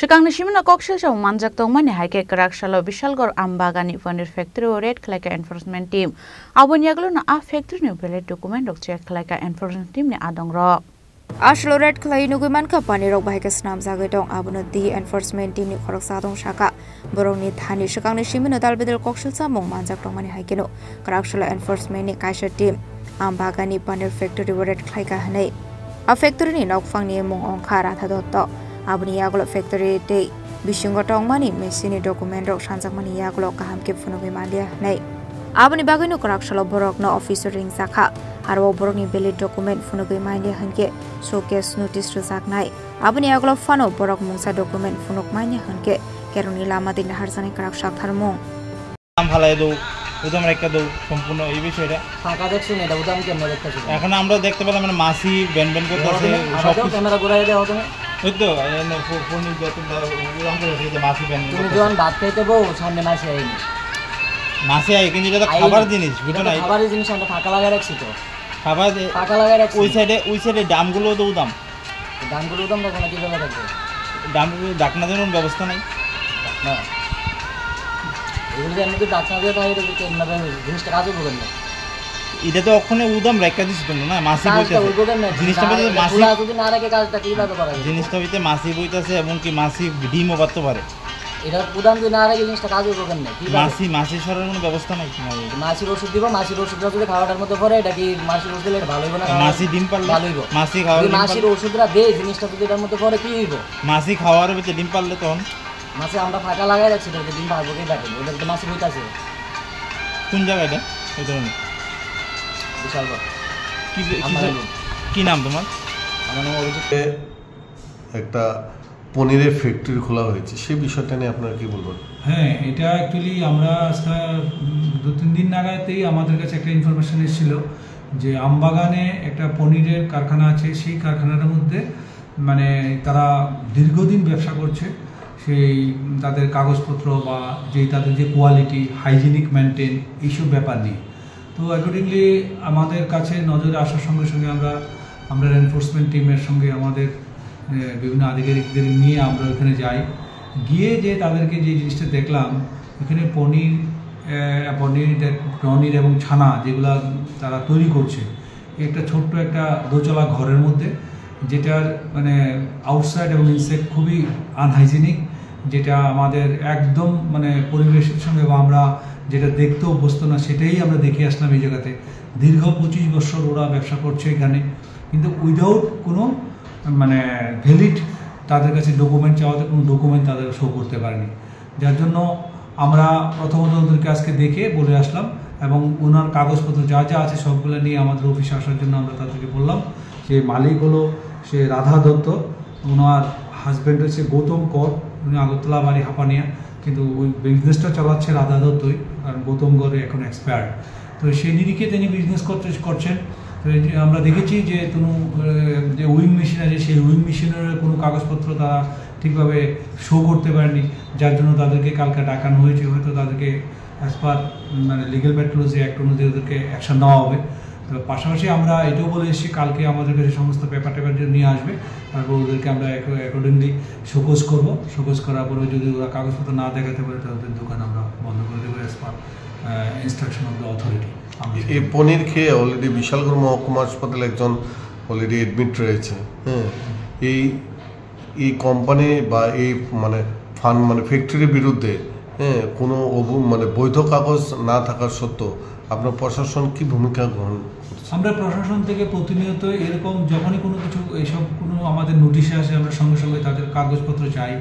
Shikang Nishimina Kokshil Show Manjak Tongmani Haike Karakshalo Vishalgor Ambagani Furniture Factory Red Klaka Enforcement Team. Abun na a factory new bellet document of check Klaka Enforcement Team ne Adong Rock. Ashlo Red Clay Nuguman Kapani Rock by Snam Zagadong Abuna the Enforcement Team Korok Sadong Shaka Boroni Thani Shikang Nishimina Dalbidel Kokshil Samong Manjak Tongmani Haikeno Karakshalo Enforcement Kaisha Team Ambagani Panel Factory Red Klaka Hane. A factory in Okfang Mong on Karatadot. Abuni Yaglo Factory Day, Bishingotong money, Messini document of Shansamani Yaglo Kaham Kip Funubimandia, nay. Abuni Bagino Korakshalo Borok no officer ring Saka, Arbo Boroni Billy document Funubimandia Hanke, showcase notice to Zaknai. Abuni Yaglo Fano Borok Munsa document Funukmania Hanke, Keruni Lama in the Harsani Karakshak Harmon. Amhalado, Udam Rekado, Pompuno, Ibishera, Pakadexin, the Udam Camera. I can number the Masi, Ben Ben Camera. Itu, ini phone itu orang tu rasa masih ben. Tumi jualan baat itu boh, sambil masih ini. Masih aja, kan jadi kabar jenis, betul lah. Kabar jenis anda pakai lagi reksi tu. Kabar lagi reksi. Uisade dam gulu tu udam. Dam gulu udam tu mana kita boleh tu. Dam gulu dakna tu orang व्यवस्था नहीं. Nah. Ini dia ni tu dakna dia tu itu kita nabe jenis terasa bukan. Ida to okhone udam rekka dishito na masi boite jinishta boite masi যদি না রাখে কাজটা কিভাবে করা যায় জিনিসটা হইতে মাছি বইতাছে এবং কি মাছি ডিমও করতে পারে এটা উদাম যদি না রাখে জিনিসটা কাজও করবে না মাছি মাছি সরার কোনো ব্যবস্থা নাই কিভাবে মাছির ওষুধ দিব মাছির ওষুধটা যদি খাওয়াটার মধ্যে পড়ে এটা কি মাছির ওষুধ দিলে ভালো হবে না মাছি ডিম পারলে ভালো হবে মাছি খাওয়ার মাছির ওষুধটা দেই জিনিসটা যদি এটার মধ্যে পড়ে কি হইব মাছি খাওয়ার ভিতরে ডিম পারলে তখন মাছি আমরা ফাঁকা লাগাই রাখছি এটা ডিম পারবো কি দেখেন ওটা তো মাছি বইতাছে কোন জায়গাটা এই ধরনের বিশাল কি নাম তোমার আমার নাম অভিজিৎ একটা পনিরের ফ্যাক্টরি খোলা হয়েছে সেই বিষয়টা নিয়ে আপনারা কি বলবেন হ্যাঁ এটা অ্যাকচুয়ালি আমরা আজকে 2-3 দিন আগাতেই আমাদের কাছে একটা ইনফরমেশন এসেছিল যে আমবাগানে একটা পনিরের কারখানা আছে সেই কারখানার মধ্যে মানে তারা দীর্ঘদিন ব্যবসা করছে সেই তাদের কাগজপত্র বা তাদের যে কোয়ালিটি হাইজিনিক মেইনটেইন এইসব ব্যাপার নিয়ে তো অ্যাকর্ডিংলি আমাদের কাছে নজরে আসার সঙ্গে সঙ্গে আমরা এনফোর্সমেন্ট টিমের সঙ্গে আমাদের বিভিন্ন আধিকারিকদের নিয়ে আমরা ওখানে যাই গিয়ে যে তাদেরকে যে জিনিসটা দেখলাম এখানে পনির এবং ছানা যেগুলা তারা তৈরি করছে একটা ছোট্ট একটা দোতলা ঘরের মধ্যে যেটার মানে আউটসাইড এবং ইনসাইড খুবই আনহাইজিনিক যেটা আমাদের একদম মানে পরিবেশের সঙ্গে বা আমরা যেটা দেখতে অভ্যস্ত না সেটাই আমরা দেখে আসলাম এই জায়গাতে দীর্ঘ 25 বছর ওরা ব্যবসা করছে এখানে কিন্তু উইদাউট কোনো মানে ভ্যালিড তাদের কাছে ডকুমেন্ট চাওয়াতে কোনো ডকুমেন্ট তাদের শো করতে পারেনি যার জন্য আমরা প্রথমত ওদেরকে আজকে দেখে বলে আসলাম এবং ওনার কাগজপত্র যা যা আছে সবগুলো নিয়ে আমাদের অফিসে আসার জন্য আমরা তাদেরকে বললাম যে মালিক হলো সে রাধা দত্ত ওনার হাজব্যান্ড হচ্ছে গৌতম কর উনি আগরতলা বাড়ি হাঁপানিয়া কিন্তু ওই বিজনেসটা চালাচ্ছে রাধা দত্তই কারণ গৌতম গড়ে এখন এক্সপায়ার্ড তো সেই নিরিখে তিনি বিজনেস করছেন আমরা দেখেছি যে যে উইং মেশিন আছে সেই উইং মেশিনের কোনো কাগজপত্র তারা ঠিকভাবে শো করতে পারেনি যার জন্য তাদেরকে কালকে ডাকানো হয়েছে হয়তো তাদেরকে অ্যাজ পার মানে লিগ্যাল প্যাথোলজি অ্যাক্ট অনুযায়ী ওদেরকে অ্যাকশন নেওয়া হবে তো পাশাপাশি আমরা এটাও বলে এসেছি কালকে আমাদের কাছে সমস্ত পেপার নিয়ে আসবে তারপর ওদেরকে আমরা অ্যাকর্ডিংলি শোকজ করার পরে যদি ওরা কাগজপত্র না দেখাতে পারে তাহলে ওদের দোকান আমরা বন্ধ করে দেবো as per instruction of the authority এই পনির খেয়ে অলরেডি বিশালগড় মহকুমা হাসপাতালে একজন অলরেডি অ্যাডমিট রয়েছে হ্যাঁ এই কোম্পানি বা এই মানে ফ্যাক্টরির বিরুদ্ধে হ্যাঁ কোনো মানে বৈধ কাগজ না থাকার সত্ত্বেও আপনার প্রশাসন কি ভূমিকা গ্রহণ করছে আমরা প্রশাসন থেকে প্রতিনিয়ত এরকম যখনই কোনো কিছু এইসব কোনো আমাদের নোটিশে আসে আমরা সঙ্গে সঙ্গে তাদের কাগজপত্র চাই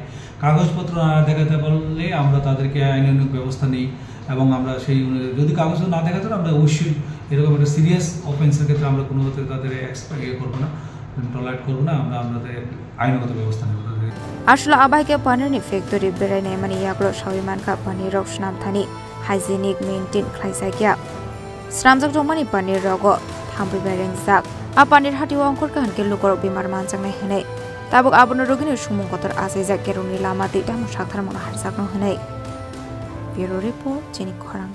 কাগজপত্র না দেখাতে পারলে আমরা তাদেরকে আইনানুগ ব্যবস্থা নিই এবং আমরা সেই যদি কাগজ না দেখাতে আমরা অবশ্যই এরকম একটা সিরিয়াস অফেন্সের ক্ষেত্রে আমরা কোনো মতে তাদের করবো না টলারেট করবো না আমরা আমাদের আইনগত ব্যবস্থা নেব আসলে আবাইকে পনিরনি ফ্যাক্টরি বেরাইনে মানে ইয়াগ্লো সাবিমানকা পনির রক্সনাম থানি হাইজিনিক মেইনটেইন খাইসাইকিয়া স্রামজাক জমানি পনির রগ থাম্বি বেরেংজাক আ পনির হাটিও অঙ্কর কাহানকে লুকর বিমার মানজাংনাই হেনে তাবক আবনের রোগিনী সুমুংকতর আজাইজাক কেরুনি লামা দিটা মুসাকথার মনে হারজাকনো হেনে ব্যুরো রিপোর্ট চিনি খরাং